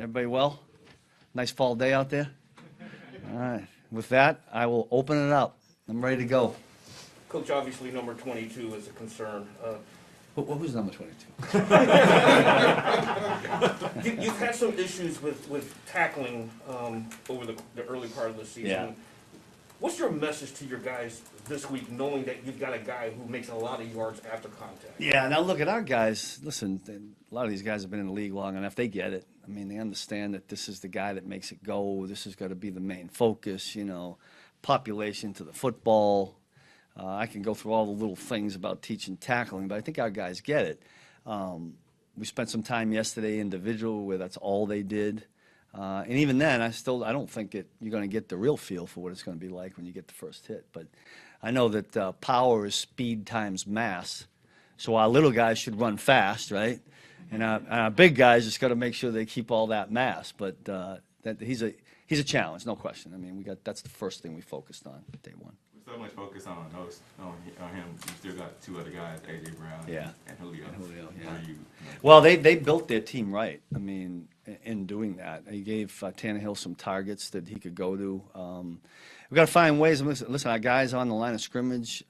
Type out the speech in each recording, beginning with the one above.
Everybody well? Nice fall day out there? All right. With that, I will open it up. I'm ready to go. Coach, obviously number 22 is a concern. Who's number 22? You've had some issues with tackling over the early part of the season. Yeah. What's your message to your guys this week, knowing that you've got a guy who makes a lot of yards after contact? Yeah, now look at our guys. Listen, a lot of these guys have been in the league long enough. They get it. I mean, they understand that this is the guy that makes it go. This has got to be the main focus, you know, population to the football. I can go through all the little things about teaching tackling, but I think our guys get it. We spent some time yesterday individual where that's all they did. And even then, I don't think you're going to get the real feel for what it's going to be like when you get the first hit. But I know that power is speed times mass. So our little guys should run fast, right? And our big guys just got to make sure they keep all that mass. But he's a challenge, no question. I mean, that's the first thing we focused on day one. With so much focus on him, you still got two other guys, AJ Brown and Julio. Yeah. Well, they built their team right. I mean, in doing that, he gave Tannehill some targets that he could go to. We've got to find ways. Listen, our guys on the line of scrimmage.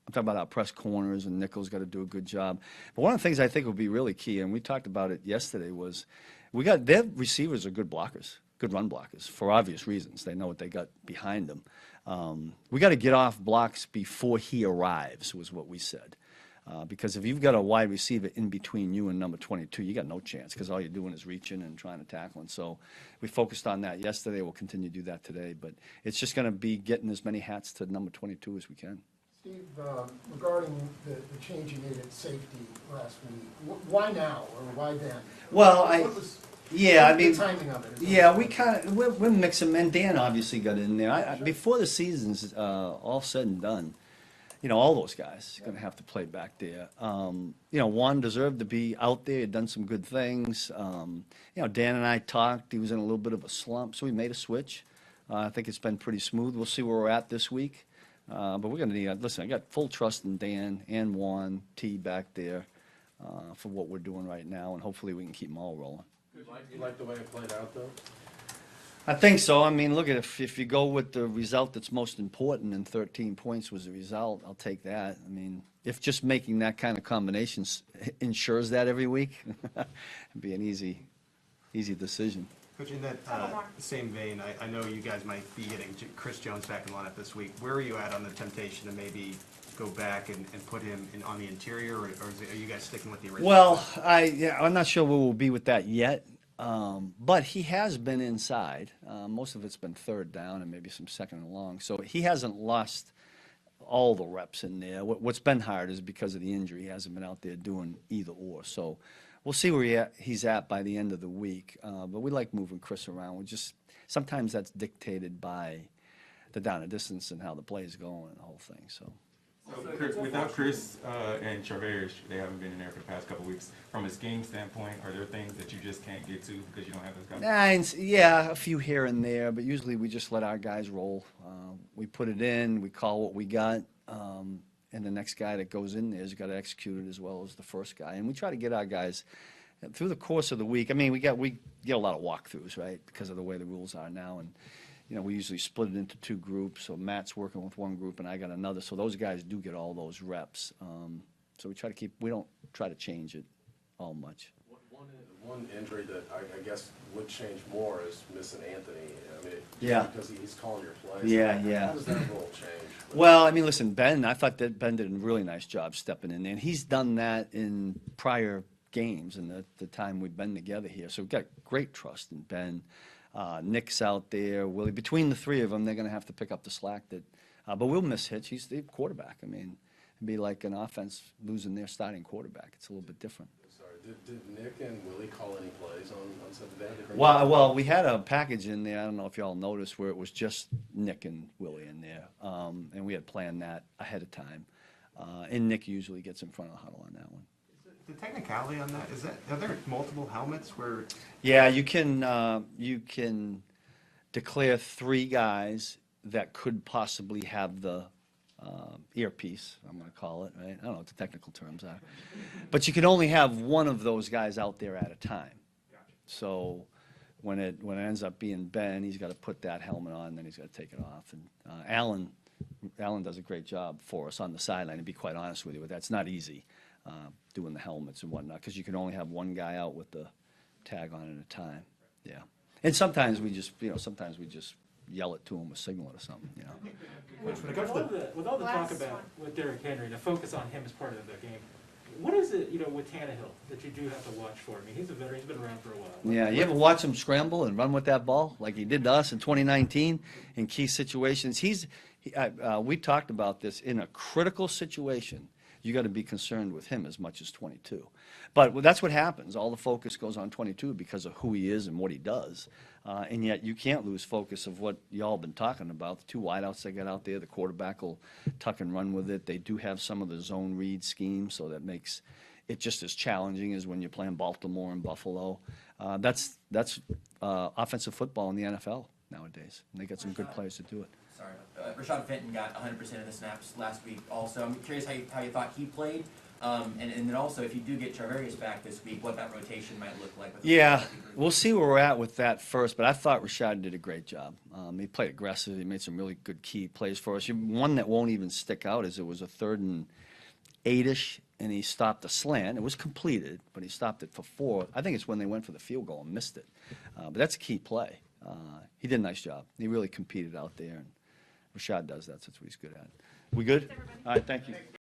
I'm talking about our press corners, and Nickel's got to do a good job. But one of the things I think will be really key, and we talked about it yesterday, was their receivers are good blockers, good run blockers, for obvious reasons. They know what they got behind them. We got to get off blocks before he arrives, was what we said. Because if you've got a wide receiver in between you and number 22, you got no chance because all you're doing is reaching and trying to tackle. And so we focused on that yesterday. We'll continue to do that today. But it's just going to be getting as many hats to number 22 as we can. Steve, regarding the change you made at safety last week, why now or why then? Well, the timing of it? Yeah, we're mixing. And Dan obviously got in there. Before the season's all said and done, you know, all those guys are going to have to play back there. You know, Juan deserved to be out there. He'd done some good things. You know, Dan and I talked. He was in a little bit of a slump, so we made a switch. I think it's been pretty smooth. We'll see where we're at this week. But we're going to need, listen, I got full trust in Dan and Juan T back there for what we're doing right now, and hopefully we can keep them all rolling. You like the way it played out, though? I think so. I mean, look at if you go with the result that's most important, and 13 points was the result, I'll take that. I mean, if just making that kind of combination ensures that every week, it'd be an easy decision. Coach, in that same vein, I know you guys might be getting Chris Jones back in lineup this week. Where are you at on the temptation to maybe go back and put him on the interior, or are you guys sticking with the original? Well, I'm not sure where we'll be with that yet, but he has been inside. Most of it's been third down and maybe some second and long, so he hasn't lost all the reps in there. What's been hard is because of the injury. He hasn't been out there doing either or, so we'll see where he's at by the end of the week. But we like moving Chris around. Sometimes that's dictated by the down and distance and how the play is going and the whole thing. So without Chris and Charverish, they haven't been in there for the past couple of weeks. From a scheme standpoint, are there things that you just can't get to because you don't have those guys? Yeah, a few here and there, but usually we just let our guys roll. We put it in, we call what we got. And the next guy that goes in there has got to execute it as well as the first guy. And we try to get our guys through the course of the week. I mean, we get a lot of walkthroughs, right, because of the way the rules are now. And, you know, we usually split it into two groups. So Matt's working with one group and I got another. So those guys do get all those reps. So we don't try to change it all much. One injury that I guess would change more is missing Anthony. I mean, because he's calling your plays. Yeah. How does that role change? Well, I mean, listen, I thought that Ben did a really nice job stepping in there. And he's done that in prior games and the time we've been together here. So we've got great trust in Ben. Nick's out there. Willie. Between the three of them, they're going to have to pick up the slack. But we'll miss Hitch. He's the quarterback. I mean, it'd be like an offense losing their starting quarterback. It's a little bit different. Did Nick and Willie call any plays on Sunday? Well, we had a package in there. I don't know if y'all noticed where it was just Nick and Willie in there, and we had planned that ahead of time. And Nick usually gets in front of the huddle on that one. The technicality on that are there multiple helmets where? Yeah, you can declare three guys that could possibly have the earpiece, I'm going to call it, right? I don't know what the technical terms are. But you can only have one of those guys out there at a time. Gotcha. So when it ends up being Ben, he's got to put that helmet on, then he's got to take it off. And Alan does a great job for us on the sideline, to be quite honest with you. But that's not easy, doing the helmets and whatnot, because you can only have one guy out with the tag on at a time. Yeah. And sometimes we just yell it to him or signal it or something, you know. Coach, with all the talk about with Derrick Henry, the focus on him as part of the game, what is it, with Tannehill that you do have to watch for? I mean, he's a veteran, he's been around for a while. Yeah, you ever watch him scramble and run with that ball like he did to us in 2019 in key situations? We talked about this. In a critical situation, you got to be concerned with him as much as 22. But that's what happens. All the focus goes on 22 because of who he is and what he does. And yet you can't lose focus of what y'all been talking about. The two wideouts they got out there, the quarterback will tuck and run with it. They do have some of the zone read schemes, so that makes it just as challenging as when you're playing Baltimore and Buffalo. That's offensive football in the NFL nowadays. And they got some good players to do it. Sorry, Rashaad Fenton got 100% of the snaps last week also. I'm curious how you thought he played. And then also, if you do get Charvarius back this week, what that rotation might look like. Yeah, we'll see where we're at with that first, but I thought Rashaad did a great job. He played aggressive. He made some really good key plays for us. One that won't even stick out is it was a 3rd and 8-ish, and he stopped the slant. It was completed, but he stopped it for 4. I think it's when they went for the field goal and missed it. But that's a key play. He did a nice job. He really competed out there, and Rashaad does that. That's what he's good at. We good? All right, thank you.